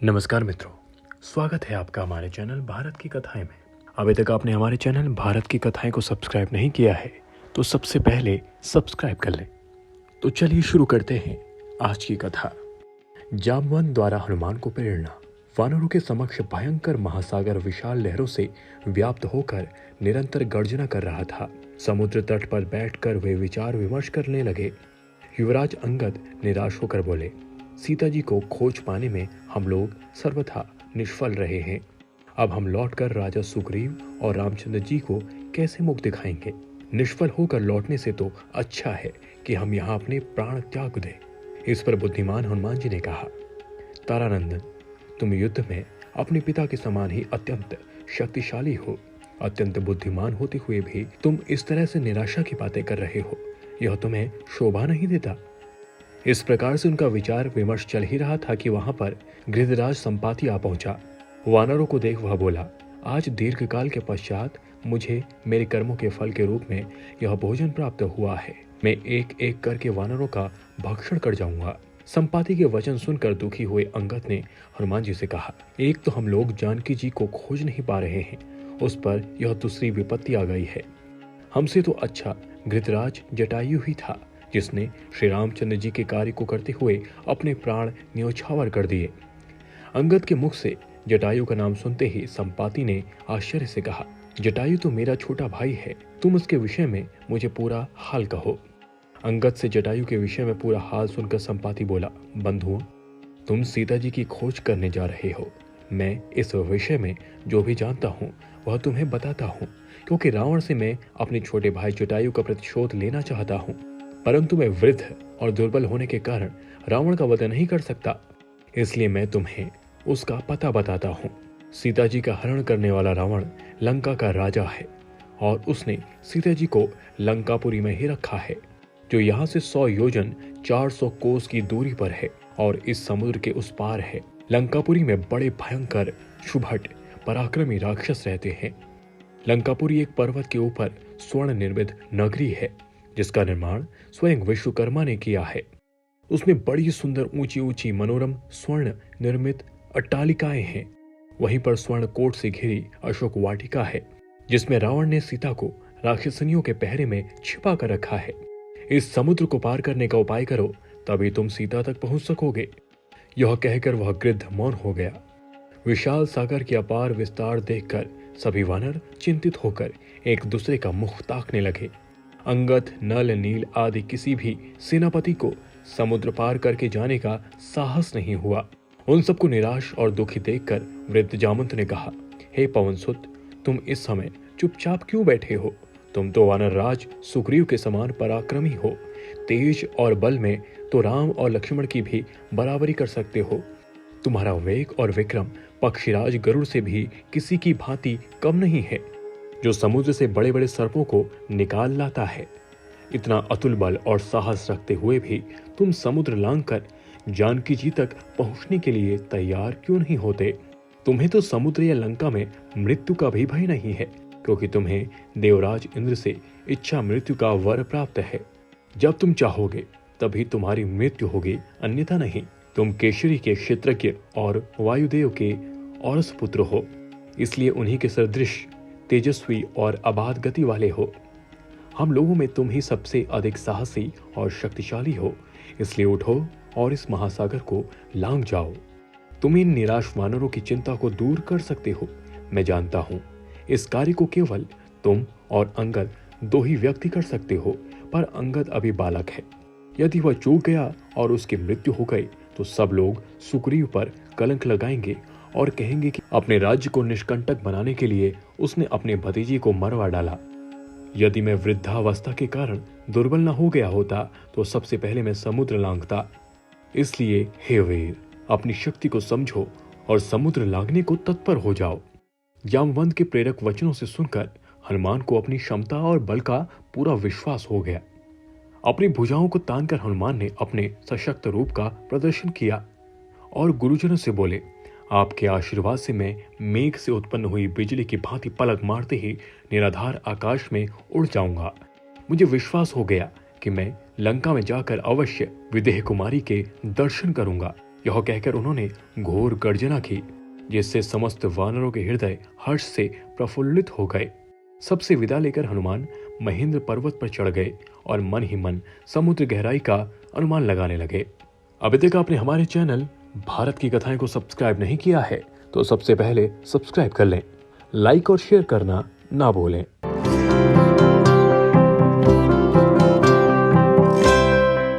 नमस्कार मित्रों, स्वागत है आपका हमारे चैनल भारत की कथाएं में। अभी तक आपने हमारे चैनल भारत की कथाएं को सब्सक्राइब नहीं किया है तो सबसे पहले सब्सक्राइब कर लें। तो चलिए शुरू करते हैं आज की कथा। जामवंत द्वारा हनुमान को प्रेरणा। वानरों के समक्ष भयंकर महासागर विशाल लहरों से व्याप्त होकर निरंतर गर्जना कर रहा था। समुद्र तट पर बैठकर वे विचार विमर्श करने लगे। युवराज अंगद निराश होकर बोले, सीता जी को खोज पाने में हम लोग सर्वथा निष्फल रहे हैं। अब हम लौटकर राजा सुग्रीव और रामचंद्र जी को कैसे मुख दिखाएंगे? निष्फल होकर लौटने से तो अच्छा है कि हम यहाँ अपने प्राण त्याग दें। इस पर बुद्धिमान हनुमान जी ने कहा, तारानंदन, तुम युद्ध में अपने पिता के समान ही अत्यंत शक्तिशाली हो। अत्यंत बुद्धिमान होते हुए भी तुम इस तरह से निराशा की बातें कर रहे हो, यह तुम्हें शोभा नहीं देता। इस प्रकार से उनका विचार विमर्श चल ही रहा था कि वहां पर गृधराज संपाति आ पहुंचा। वानरों को देख वह बोला, आज दीर्घकाल के पश्चात मुझे मेरे कर्मों के फल के रूप में यह भोजन प्राप्त हुआ है। मैं एक एक करके वानरों का भक्षण कर जाऊंगा। संपाति के वचन सुनकर दुखी हुए अंगद ने हनुमान जी से कहा, एक तो हम लोग जानकी जी को खोज नहीं पा रहे हैं, उस पर यह दूसरी विपत्ति आ गई है। हमसे तो अच्छा गृधराज जटायु ही था, जिसने श्री रामचंद्र जी के कार्य को करते हुए अपने प्राण न्योछावर कर दिए। अंगद के मुख से जटायु का नाम सुनते ही संपाति ने आश्चर्य से कहा, जटायु तो मेरा छोटा भाई है, तुम उसके विषय में मुझे पूरा हाल कहो। अंगद से जटायु के विषय में पूरा हाल सुनकर संपाति बोला, बंधुओं, तुम सीता जी की खोज करने जा रहे हो। मैं इस विषय में जो भी जानता हूँ वह तुम्हें बताता हूँ, क्योंकि रावण से मैं अपने छोटे भाई जटायु का प्रतिशोध लेना चाहता हूँ, परंतु मैं वृद्ध और दुर्बल होने के कारण रावण का वध नहीं कर सकता। इसलिए मैं तुम्हें उसका पता बताता हूँ। सीता जी का हरण करने वाला रावण लंका का राजा है और उसने सीता जी को लंकापुरी में ही रखा है, जो यहाँ से 100 योजन 400 कोस की दूरी पर है और इस समुद्र के उस पार है। लंकापुरी में बड़े भयंकर शुभट पराक्रमी राक्षस रहते हैं। लंकापुरी एक पर्वत के ऊपर स्वर्ण निर्मित नगरी है, जिसका निर्माण स्वयं विश्वकर्मा ने किया है। उसमें बड़ी सुंदर ऊंची ऊंची मनोरम स्वर्ण निर्मित अट्टालिकाएं हैं। वहीं पर स्वर्ण कोट से घिरी अशोक वाटिका है, जिसमें रावण ने सीता को राक्षसनियों के पहरे में छिपा कर रखा है। इस समुद्र को पार करने का उपाय करो, तभी तुम सीता तक पहुंच सकोगे। यह कहकर वह गृद्ध मौन हो गया। विशाल सागर की अपार विस्तार देखकर सभी वानर चिंतित होकर एक दूसरे का मुख ताकने लगे। अंगद, नल, नील आदि किसी भी सेनापति को समुद्र पार करके जाने का साहस नहीं हुआ। उन सबको निराश और दुखी देखकर वृद्ध जामवंत ने कहा, हे पवनसुत, तुम इस समय चुपचाप क्यों बैठे हो? तुम तो वानर राज सुग्रीव के समान पराक्रमी हो। तेज और बल में तो राम और लक्ष्मण की भी बराबरी कर सकते हो। तुम्हारा वेग और विक्रम पक्षीराज गरुड़ से भी किसी की भांति कम नहीं है, जो समुद्र से बड़े बड़े सर्पों को निकाल लाता है। इतना अतुल बल और साहस रखते हुए भी तुम समुद्र लांघकर जानकी जी तक पहुंचने के लिए तैयार क्यों नहीं होते? तुम्हें तो समुद्र या लंका में मृत्यु का भी भय नहीं है, क्योंकि तुम्हें देवराज इंद्र से इच्छा मृत्यु का वर प्राप्त है। जब तुम चाहोगे तभी तुम्हारी मृत्यु होगी, अन्यथा नहीं। तुम केशरी के क्षेत्रज्ञ और वायुदेव के औरस पुत्र हो, इसलिए उन्हीं के सदृश तेजस्वी और अबाध गति वाले हो। हम लोगों में तुम ही सबसे अधिक साहसी और शक्तिशाली हो, इसलिए उठो और इस महासागर को लांघ जाओ। तुम इन निराश वानरों की चिंता को दूर कर सकते हो। मैं जानता हूं इस कार्य को केवल तुम और अंगद दो ही व्यक्ति कर सकते हो, पर अंगद अभी बालक है। यदि वह चूक गया और उसकी मृत्यु हो गई तो सब लोग सुग्रीव पर कलंक लगाएंगे और कहेंगे कि अपने राज्य को निष्कंटक बनाने के लिए उसने अपने भतीजे को मरवा डाला। यदि मैं वृद्धावस्था के कारण दुर्बल न हो गया होता तो सबसे पहले मैं समुद्र लांघता। इसलिए हे वीर, अपनी शक्ति को समझो और समुद्र लांघने को तत्पर हो जाओ। जामवंत के प्रेरक वचनों से सुनकर हनुमान को अपनी क्षमता और बल का पूरा विश्वास हो गया। अपनी भुजाओं को तानकर हनुमान ने अपने सशक्त रूप का प्रदर्शन किया और गुरुजनों से बोले, आपके आशीर्वाद से मैं मेघ से उत्पन्न हुई बिजली की भांति पलक मारते ही निराधार आकाश में उड़ जाऊंगा। मुझे विश्वास हो गया कि मैं लंका में जाकर अवश्य विदेह कुमारी के दर्शन करूंगा। यह कहकर उन्होंने घोर गर्जना की, जिससे समस्त वानरों के हृदय हर्ष से प्रफुल्लित हो गए। सबसे विदा लेकर हनुमान महेंद्र पर्वत पर चढ़ गए और मन ही मन समुद्र गहराई का अनुमान लगाने लगे। अभी तक आपने हमारे चैनल भारत की कथाएं को सब्सक्राइब नहीं किया है तो सबसे पहले सब्सक्राइब कर लें, लाइक और शेयर करना ना भूलें।